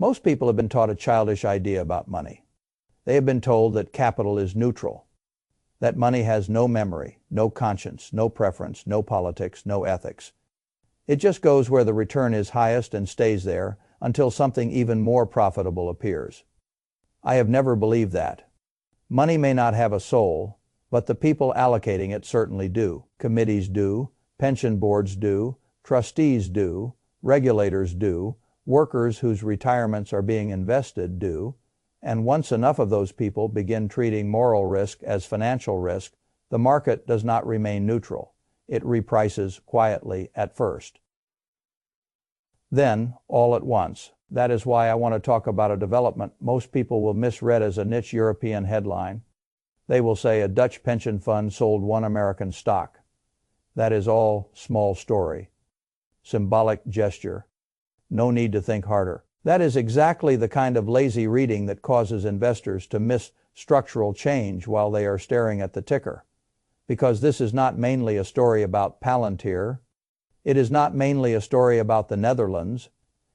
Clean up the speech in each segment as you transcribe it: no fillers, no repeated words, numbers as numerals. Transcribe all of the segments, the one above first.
Most people have been taught a childish idea about money. They have been told that capital is neutral, that money has no memory, no conscience, no preference, no politics, no ethics. It just goes where the return is highest and stays there until something even more profitable appears. I have never believed that. Money may not have a soul, but the people allocating it certainly do. Committees do, pension boards do, trustees do, regulators do, workers whose retirements are being invested do, and once enough of those people begin treating moral risk as financial risk, the market does not remain neutral. It reprices quietly at first. Then, all at once. That is why I want to talk about a development most people will misread as a niche European headline. They will say a Dutch pension fund sold one American stock. That is all small story. Symbolic gesture. No need to think harder. That is exactly the kind of lazy reading that causes investors to miss structural change while they are staring at the ticker. Because this is not mainly a story about Palantir. It is not mainly a story about the Netherlands.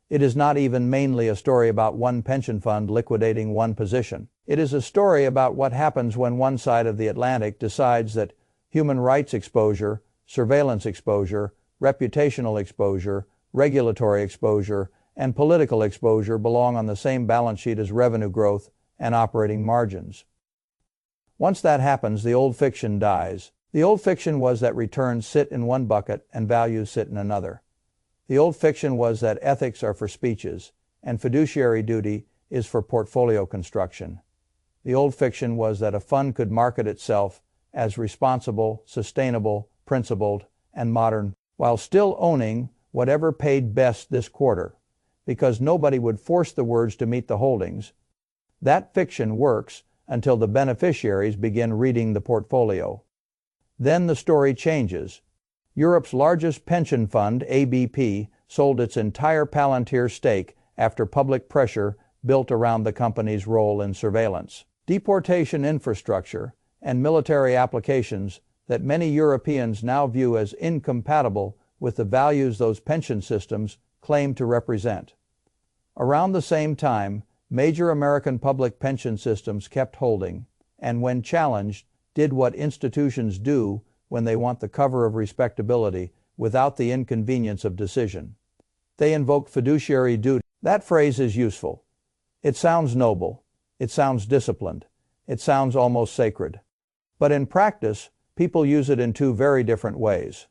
It is not even mainly a story about one pension fund liquidating one position. It is a story about what happens when one side of the Atlantic decides that human rights exposure, surveillance exposure, reputational exposure, regulatory exposure, and political exposure belong on the same balance sheet as revenue growth and operating margins. Once that happens, the old fiction dies. The old fiction was that returns sit in one bucket and values sit in another. The old fiction was that ethics are for speeches and fiduciary duty is for portfolio construction. The old fiction was that a fund could market itself as responsible, sustainable, principled, and modern, while still owning whatever paid best this quarter, because nobody would force the words to meet the holdings. That fiction works until the beneficiaries begin reading the portfolio. Then the story changes. Europe's largest pension fund, ABP, sold its entire Palantir stake after public pressure built around the company's role in surveillance, deportation infrastructure, and military applications that many Europeans now view as incompatible with the values those pension systems claim to represent. Around the same time, major American public pension systems kept holding, and when challenged, did what institutions do when they want the cover of respectability without the inconvenience of decision. They invoke fiduciary duty. That phrase is useful. It sounds noble. It sounds disciplined. It sounds almost sacred. But in practice, people use it in two very different ways.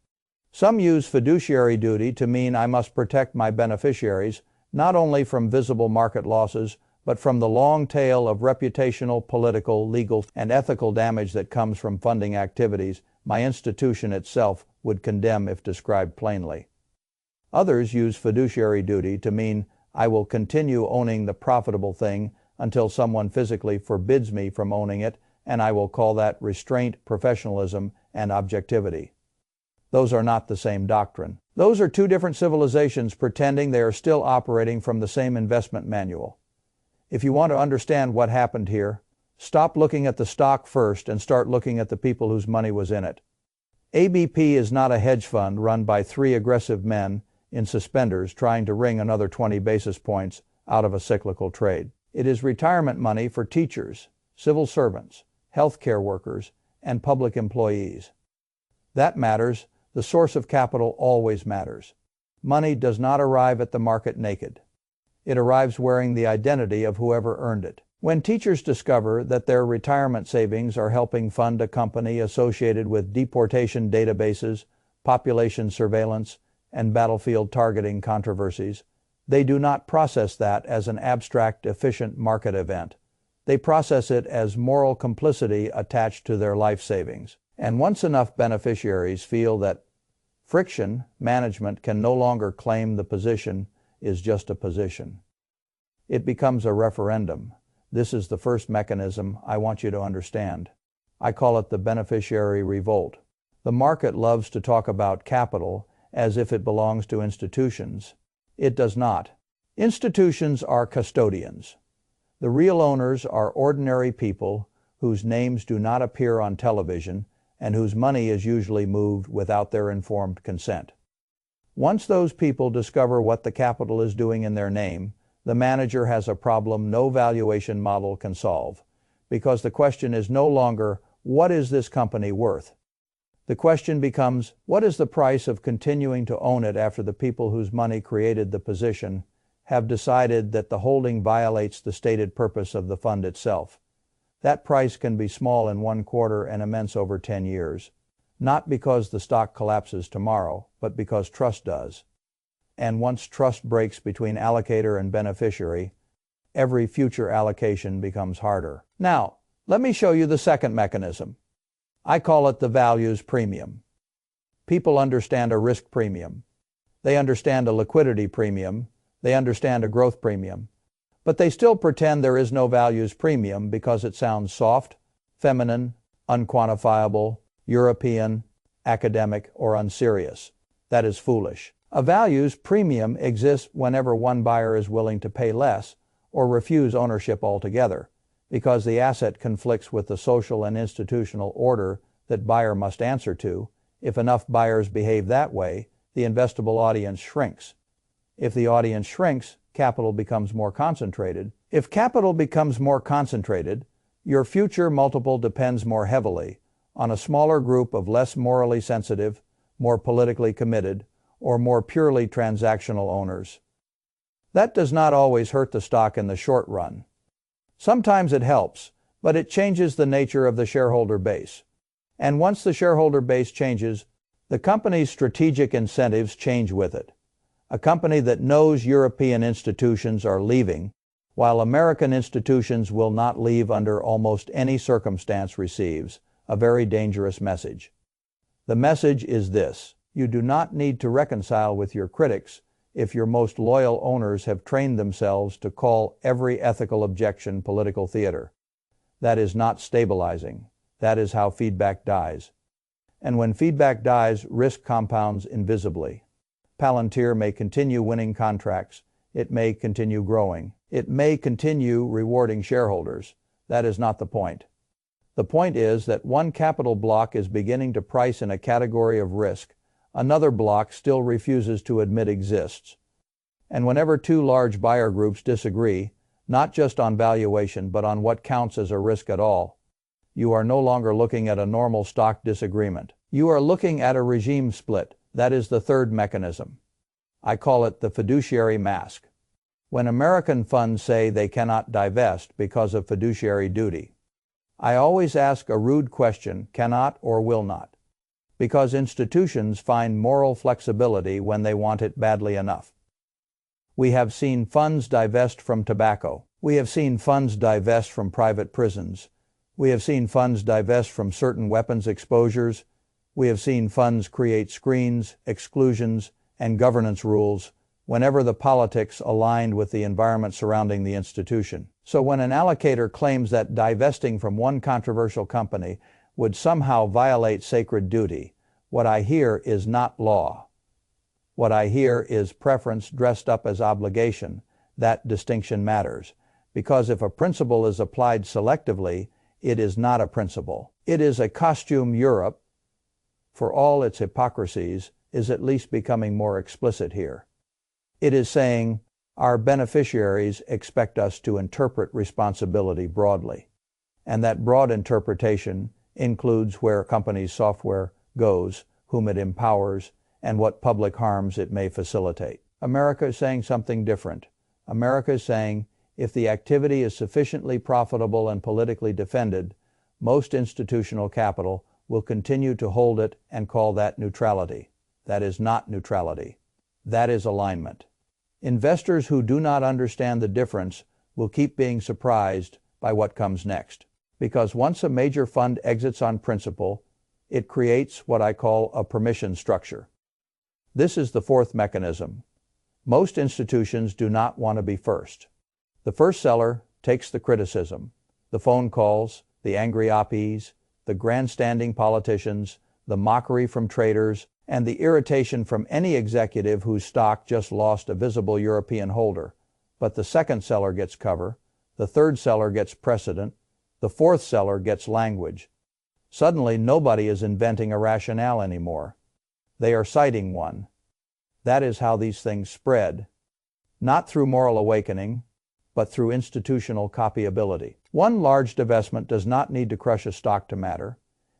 Some use fiduciary duty to mean I must protect my beneficiaries not only from visible market losses, but from the long tail of reputational, political, legal, and ethical damage that comes from funding activities my institution itself would condemn if described plainly. Others use fiduciary duty to mean I will continue owning the profitable thing until someone physically forbids me from owning it, and I will call that restraint, professionalism, and objectivity. Those are not the same doctrine. Those are two different civilizations pretending they are still operating from the same investment manual. If you want to understand what happened here, stop looking at the stock first and start looking at the people whose money was in it. ABP is not a hedge fund run by three aggressive men in suspenders trying to wring another 20 basis points out of a cyclical trade. It is retirement money for teachers, civil servants, healthcare workers, and public employees. That matters. The source of capital always matters. Money does not arrive at the market naked. It arrives wearing the identity of whoever earned it. When teachers discover that their retirement savings are helping fund a company associated with deportation databases, population surveillance, and battlefield targeting controversies, they do not process that as an abstract, efficient market event. They process it as moral complicity attached to their life savings. And once enough beneficiaries feel that friction, management can no longer claim the position is just a position. It becomes a referendum. This is the first mechanism I want you to understand. I call it the beneficiary revolt. The market loves to talk about capital as if it belongs to institutions. It does not. Institutions are custodians. The real owners are ordinary people whose names do not appear on television and whose money is usually moved without their informed consent. Once those people discover what the capital is doing in their name, the manager has a problem no valuation model can solve, because the question is no longer, what is this company worth? The question becomes, what is the price of continuing to own it after the people whose money created the position have decided that the holding violates the stated purpose of the fund itself? That price can be small in 1 quarter and immense over 10 years. Not because the stock collapses tomorrow, but because trust does. And once trust breaks between allocator and beneficiary, every future allocation becomes harder. Now, let me show you the second mechanism. I call it the values premium. People understand a risk premium. They understand a liquidity premium. They understand a growth premium. But they still pretend there is no values premium because it sounds soft, feminine, unquantifiable, European, academic, or unserious. That is foolish. A values premium exists whenever one buyer is willing to pay less or refuse ownership altogether, because the asset conflicts with the social and institutional order that buyer must answer to. If enough buyers behave that way, the investable audience shrinks. If the audience shrinks, capital becomes more concentrated. If capital becomes more concentrated, your future multiple depends more heavily on a smaller group of less morally sensitive, more politically committed, or more purely transactional owners. That does not always hurt the stock in the short run. Sometimes it helps, but it changes the nature of the shareholder base. And once the shareholder base changes, the company's strategic incentives change with it. A company that knows European institutions are leaving, while American institutions will not leave under almost any circumstance, receives a very dangerous message. The message is this: you do not need to reconcile with your critics if your most loyal owners have trained themselves to call every ethical objection political theater. That is not stabilizing. That is how feedback dies. And when feedback dies, risk compounds invisibly. Palantir may continue winning contracts. It may continue growing. It may continue rewarding shareholders. That is not the point. The point is that one capital block is beginning to price in a category of risk another block still refuses to admit exists. And whenever two large buyer groups disagree, not just on valuation but on what counts as a risk at all, you are no longer looking at a normal stock disagreement. You are looking at a regime split. That is the third mechanism. I call it the fiduciary mask. When American funds say they cannot divest because of fiduciary duty, I always ask a rude question: cannot or will not? Because institutions find moral flexibility when they want it badly enough. We have seen funds divest from tobacco. We have seen funds divest from private prisons. We have seen funds divest from certain weapons exposures. We have seen funds create screens, exclusions, and governance rules whenever the politics aligned with the environment surrounding the institution. So when an allocator claims that divesting from one controversial company would somehow violate sacred duty, what I hear is not law. What I hear is preference dressed up as obligation. That distinction matters, because if a principle is applied selectively, it is not a principle. It is a costume. Europe, for all its hypocrisies, is at least becoming more explicit here. It is saying, our beneficiaries expect us to interpret responsibility broadly, and that broad interpretation includes where a company's software goes, whom it empowers, and what public harms it may facilitate. America is saying something different. America is saying, if the activity is sufficiently profitable and politically defended, most institutional capital will continue to hold it and call that neutrality. That is not neutrality. That is alignment. Investors who do not understand the difference will keep being surprised by what comes next. Because once a major fund exits on principle, it creates what I call a permission structure. This is the fourth mechanism. Most institutions do not want to be first. The first seller takes the criticism, the phone calls, the angry OPs, the grandstanding politicians, the mockery from traders, and the irritation from any executive whose stock just lost a visible European holder. But the second seller gets cover, the third seller gets precedent, the fourth seller gets language. Suddenly nobody is inventing a rationale anymore. They are citing one. That is how these things spread. not through moral awakening, but through institutional copyability. One large divestment does not need to crush a stock to matter.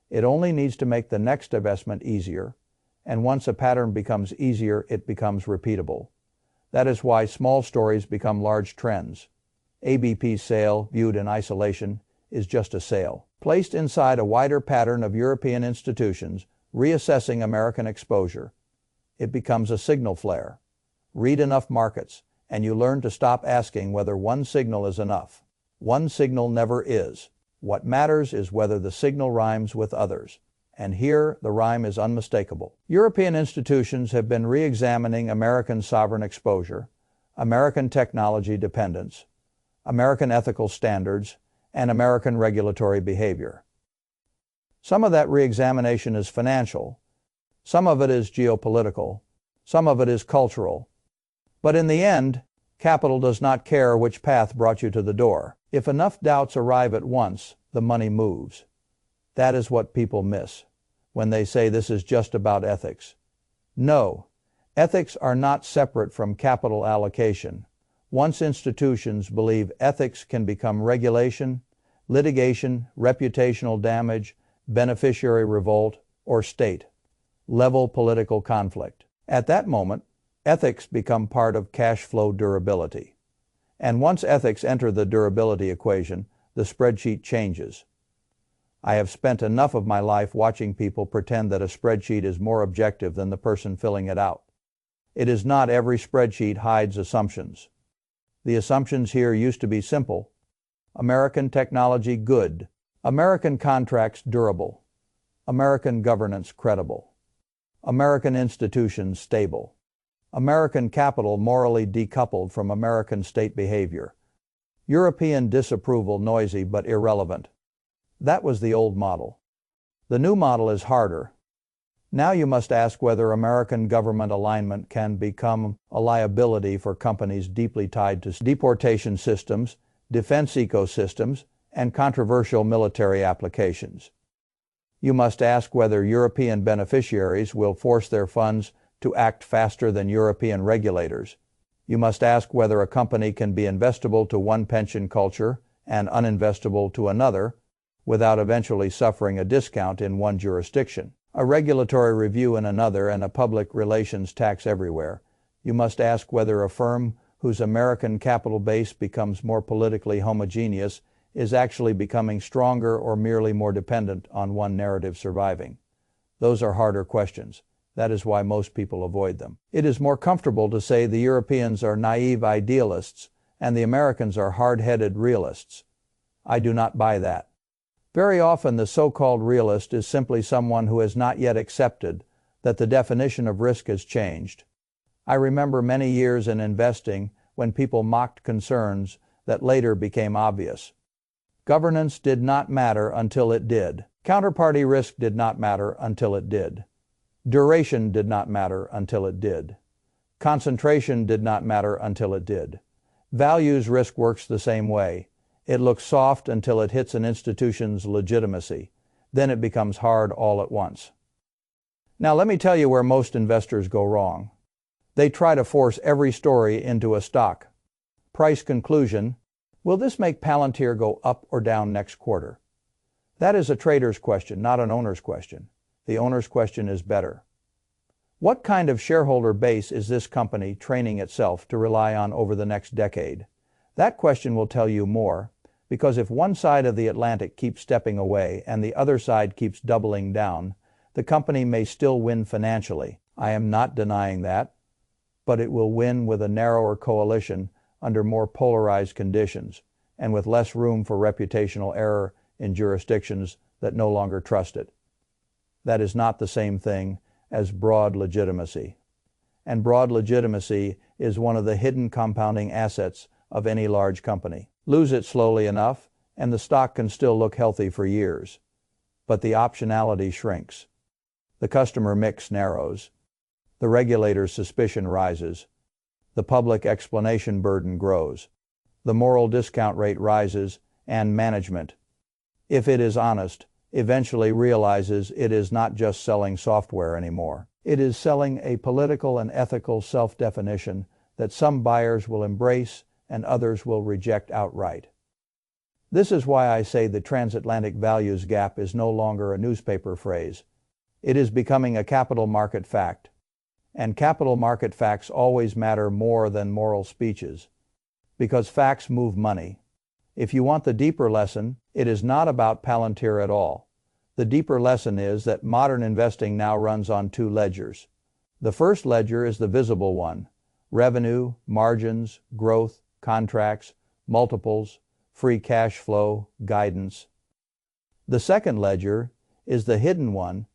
It only needs to make the next divestment easier, and once a pattern becomes easier, it becomes repeatable. That is why small stories become large trends. ABP's sale, viewed in isolation, is just a sale. Placed inside a wider pattern of European institutions, reassessing American exposure, it becomes a signal flare. Read enough markets, and you learn to stop asking whether one signal is enough. One signal never is. What matters is whether the signal rhymes with others. And here, the rhyme is unmistakable. European institutions have been re-examining American sovereign exposure, American technology dependence, American ethical standards, and American regulatory behavior. Some of that re-examination is financial, some of it is geopolitical, some of it is cultural. But in the end, capital does not care which path brought you to the door. If enough doubts arrive at once, the money moves. That is what people miss when they say this is just about ethics. No, ethics are not separate from capital allocation. Once institutions believe ethics can become regulation, litigation, reputational damage, beneficiary revolt, or state-level political conflict. At that moment, ethics become part of cash flow durability. And once ethics enter the durability equation, the spreadsheet changes. I have spent enough of my life watching people pretend that a spreadsheet is more objective than the person filling it out. It is not. Every spreadsheet hides assumptions. The assumptions here used to be simple. American technology good. American contracts durable. American governance credible. American institutions stable. American capital morally decoupled from American state behavior. European disapproval noisy but irrelevant. That was the old model. The new model is harder. Now you must ask whether American government alignment can become a liability for companies deeply tied to deportation systems, defense ecosystems, and controversial military applications. You must ask whether European beneficiaries will force their funds to act faster than European regulators. You must ask whether a company can be investable to one pension culture and uninvestable to another without eventually suffering a discount in one jurisdiction, a regulatory review in another, and a public relations tax everywhere. You must ask whether a firm whose American capital base becomes more politically homogeneous is actually becoming stronger or merely more dependent on one narrative surviving. Those are harder questions. That is why most people avoid them. It is more comfortable to say the Europeans are naive idealists and the Americans are hard-headed realists. I do not buy that. Very often the so-called realist is simply someone who has not yet accepted that the definition of risk has changed. I remember many years in investing when people mocked concerns that later became obvious. Governance did not matter until it did. Counterparty risk did not matter until it did. Duration did not matter until it did. Concentration did not matter until it did. Values risk works the same way. It looks soft until it hits an institution's legitimacy. Then it becomes hard all at once. Now let me tell you where most investors go wrong. They try to force every story into a stock. Price conclusion: will this make Palantir go up or down next quarter? That is a trader's question, not an owner's question. The owner's question is better. What kind of shareholder base is this company training itself to rely on over the next decade? That question will tell you more, because if one side of the Atlantic keeps stepping away and the other side keeps doubling down, the company may still win financially. I am not denying that, but it will win with a narrower coalition under more polarized conditions and with less room for reputational error in jurisdictions that no longer trust it. That is not the same thing as broad legitimacy. And broad legitimacy is one of the hidden compounding assets of any large company. Lose it slowly enough, and the stock can still look healthy for years. But the optionality shrinks. The customer mix narrows. The regulator's suspicion rises. The public explanation burden grows. The moral discount rate rises, and management, if it is honest, eventually realizes it is not just selling software anymore. It is selling a political and ethical self-definition that some buyers will embrace and others will reject outright. This is why I say the transatlantic values gap is no longer a newspaper phrase. It is becoming a capital market fact. And capital market facts always matter more than moral speeches, because facts move money. If you want the deeper lesson, it is not about Palantir at all. The deeper lesson is that modern investing now runs on two ledgers. The first ledger is the visible one: revenue, margins, growth, contracts, multiples, free cash flow, guidance. The second ledger is the hidden one: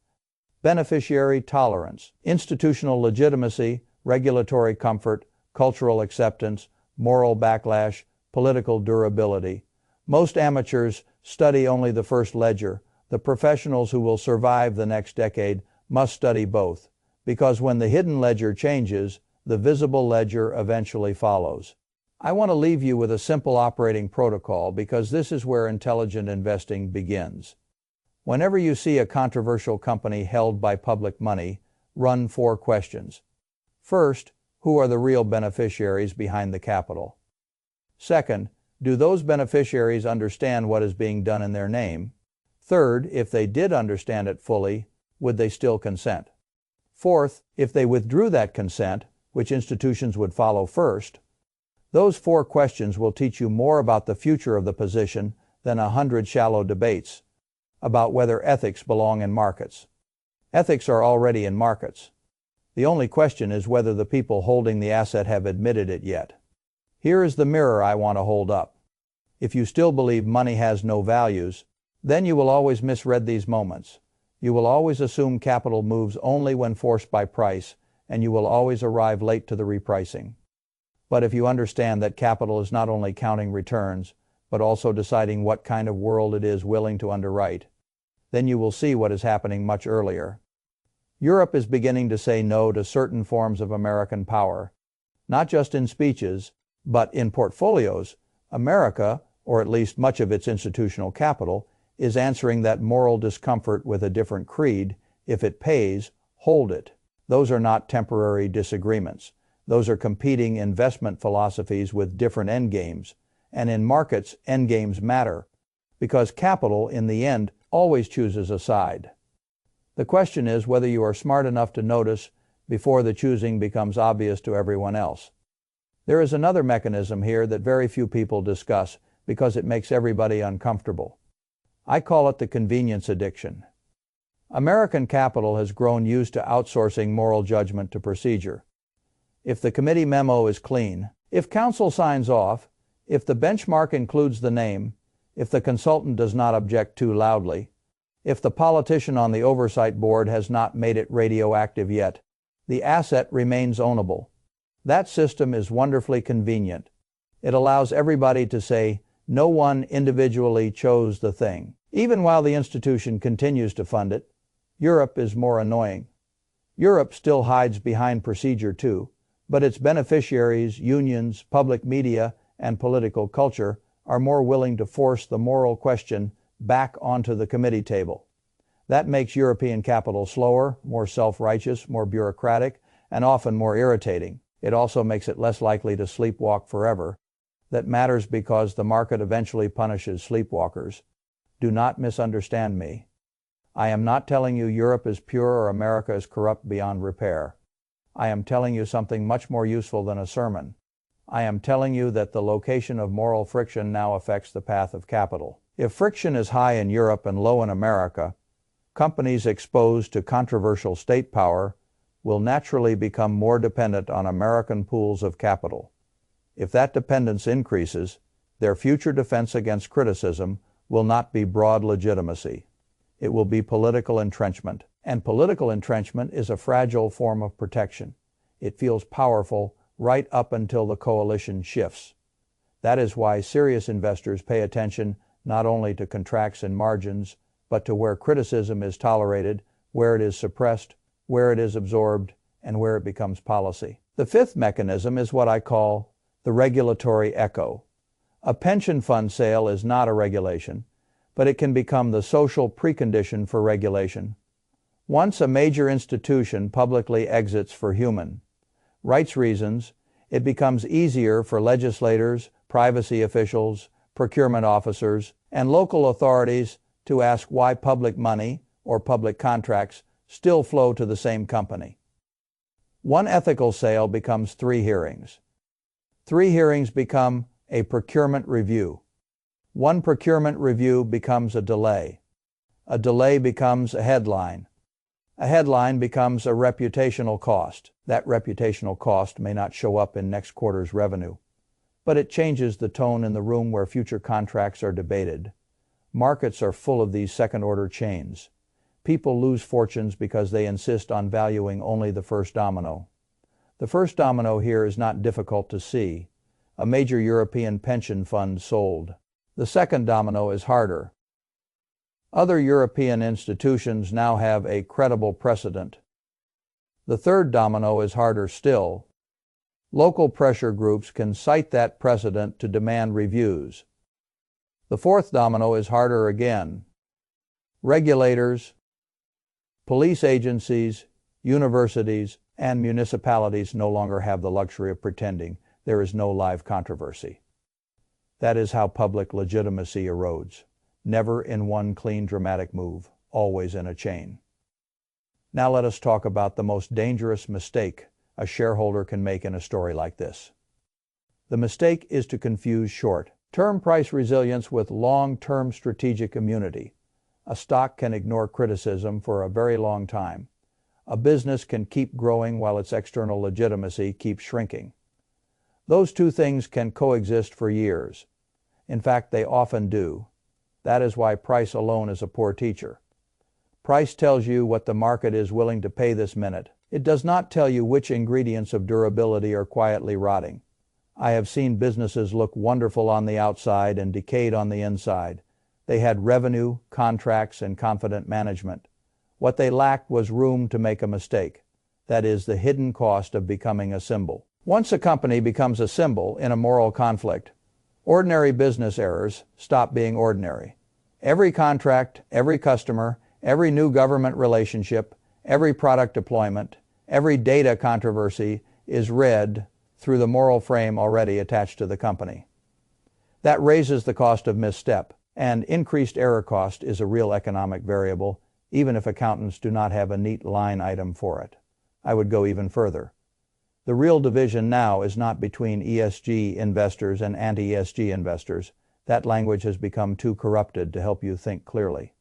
beneficiary tolerance, institutional legitimacy, regulatory comfort, cultural acceptance, moral backlash, political durability. Most amateurs study only the first ledger. The professionals who will survive the next decade must study both, because when the hidden ledger changes, the visible ledger eventually follows. I want to leave you with a simple operating protocol, because this is where intelligent investing begins. Whenever you see a controversial company held by public money, run 4 questions. First, who are the real beneficiaries behind the capital? Second, do those beneficiaries understand what is being done in their name? Third, if they did understand it fully, would they still consent? Fourth, if they withdrew that consent, which institutions would follow first? Those 4 questions will teach you more about the future of the position than 100 shallow debates about whether ethics belong in markets. Ethics are already in markets. The only question is whether the people holding the asset have admitted it yet. Here is the mirror I want to hold up. If you still believe money has no values, then you will always misread these moments. You will always assume capital moves only when forced by price, and you will always arrive late to the repricing. But if you understand that capital is not only counting returns, but also deciding what kind of world it is willing to underwrite, then you will see what is happening much earlier. Europe is beginning to say no to certain forms of American power, not just in speeches, but in portfolios. America, or at least much of its institutional capital, is answering that moral discomfort with a different creed. If it pays, hold it. Those are not temporary disagreements. Those are competing investment philosophies with different endgames. And in markets, endgames matter, because capital, in the end, always chooses a side. The question is whether you are smart enough to notice before the choosing becomes obvious to everyone else. There is another mechanism here that very few people discuss because it makes everybody uncomfortable. I call it the convenience addiction. American capital has grown used to outsourcing moral judgment to procedure. If the committee memo is clean, if counsel signs off, if the benchmark includes the name, if the consultant does not object too loudly, if the politician on the oversight board has not made it radioactive yet, the asset remains ownable. That system is wonderfully convenient. It allows everybody to say, no one individually chose the thing, even while the institution continues to fund it. Europe is more annoying. Europe still hides behind procedure too, but its beneficiaries, unions, public media, and political culture are more willing to force the moral question back onto the committee table. That makes European capital slower, more self-righteous, more bureaucratic, and often more irritating. It also makes it less likely to sleepwalk forever. That matters because the market eventually punishes sleepwalkers. Do not misunderstand me. I am not telling you Europe is pure or America is corrupt beyond repair. I am telling you something much more useful than a sermon. I am telling you that the location of moral friction now affects the path of capital. If friction is high in Europe and low in America, companies exposed to controversial state power will naturally become more dependent on American pools of capital. If that dependence increases, their future defense against criticism will not be broad legitimacy. It will be political entrenchment. And political entrenchment is a fragile form of protection. It feels powerful right up until the coalition shifts. That is why serious investors pay attention not only to contracts and margins, but to where criticism is tolerated, where it is suppressed, where it is absorbed, and where it becomes policy. The fifth mechanism is what I call the regulatory echo. A pension fund sale is not a regulation, but it can become the social precondition for regulation. Once a major institution publicly exits for human rights reasons, It becomes easier for legislators, privacy officials, procurement officers, and local authorities to ask why public money or public contracts still flow to the same company. One ethical sale becomes 3 hearings. 3 hearings become a procurement review. 1 procurement review becomes a delay. A delay becomes a headline. A headline becomes a reputational cost. That reputational cost may not show up in next quarter's revenue, but it changes the tone in the room where future contracts are debated. Markets are full of these second-order chains. People lose fortunes because they insist on valuing only the first domino. The first domino here is not difficult to see. A major European pension fund sold. The second domino is harder. Other European institutions now have a credible precedent. The third domino is harder still. Local pressure groups can cite that precedent to demand reviews. The fourth domino is harder again. Regulators, police agencies, universities, and municipalities no longer have the luxury of pretending there is no live controversy. That is how public legitimacy erodes. Never in one clean, dramatic move, always in a chain. Now let us talk about the most dangerous mistake a shareholder can make in a story like this. The mistake is to confuse short-term price resilience with long-term strategic immunity. A stock can ignore criticism for a very long time. A business can keep growing while its external legitimacy keeps shrinking. Those two things can coexist for years. In fact, they often do. That is why price alone is a poor teacher. Price tells you what the market is willing to pay this minute. It does not tell you which ingredients of durability are quietly rotting. I have seen businesses look wonderful on the outside and decayed on the inside. They had revenue, contracts, and confident management. What they lacked was room to make a mistake. That is the hidden cost of becoming a symbol. Once a company becomes a symbol in a moral conflict, ordinary business errors stop being ordinary. Every contract, every customer, every new government relationship, every product deployment, every data controversy is read through the moral frame already attached to the company. That raises the cost of misstep, and increased error cost is a real economic variable, even if accountants do not have a neat line item for it. I would go even further. The real division now is not between ESG investors and anti-ESG investors. That language has become too corrupted to help you think clearly.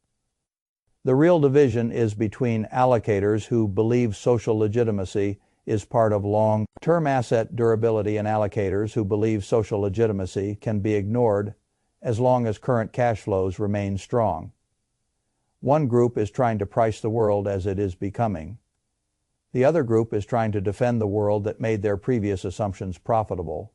The real division is between allocators who believe social legitimacy is part of long-term asset durability and allocators who believe social legitimacy can be ignored as long as current cash flows remain strong. One group is trying to price the world as it is becoming. The other group is trying to defend the world that made their previous assumptions profitable.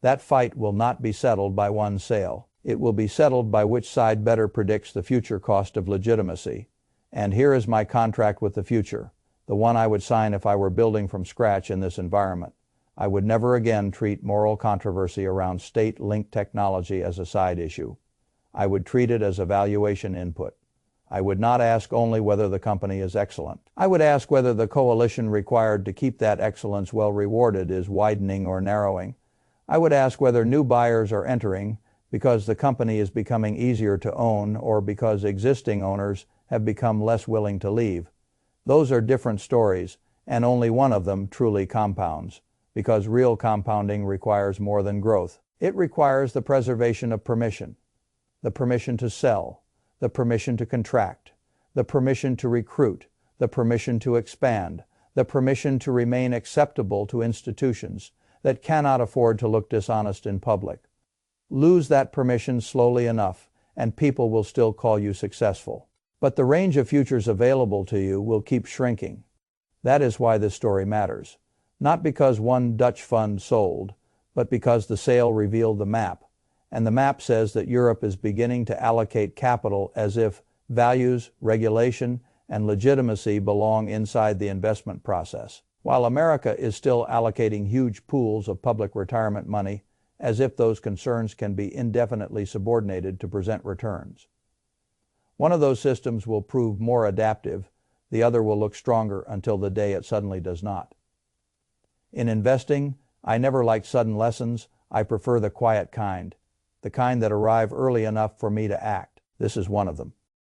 That fight will not be settled by one sale. It will be settled by which side better predicts the future cost of legitimacy. And here is my contract with the future, the one I would sign if I were building from scratch in this environment. I would never again treat moral controversy around state-linked technology as a side issue. I would treat it as a valuation input. I would not ask only whether the company is excellent. I would ask whether the coalition required to keep that excellence well rewarded is widening or narrowing. I would ask whether new buyers are entering because the company is becoming easier to own or because existing owners have become less willing to leave. Those are different stories, and only one of them truly compounds, because real compounding requires more than growth. It requires the preservation of permission, the permission to sell, the permission to contract, the permission to recruit, the permission to expand, the permission to remain acceptable to institutions that cannot afford to look dishonest in public. Lose that permission slowly enough, and people will still call you successful. But the range of futures available to you will keep shrinking. That is why this story matters. Not because one Dutch fund sold, but because the sale revealed the map. And the map says that Europe is beginning to allocate capital as if values, regulation, and legitimacy belong inside the investment process, while America is still allocating huge pools of public retirement money as if those concerns can be indefinitely subordinated to present returns. One of those systems will prove more adaptive, the other will look stronger until the day it suddenly does not. In investing, I never like sudden lessons. I prefer the quiet kind, the kind that arrive early enough for me to act. This is one of them.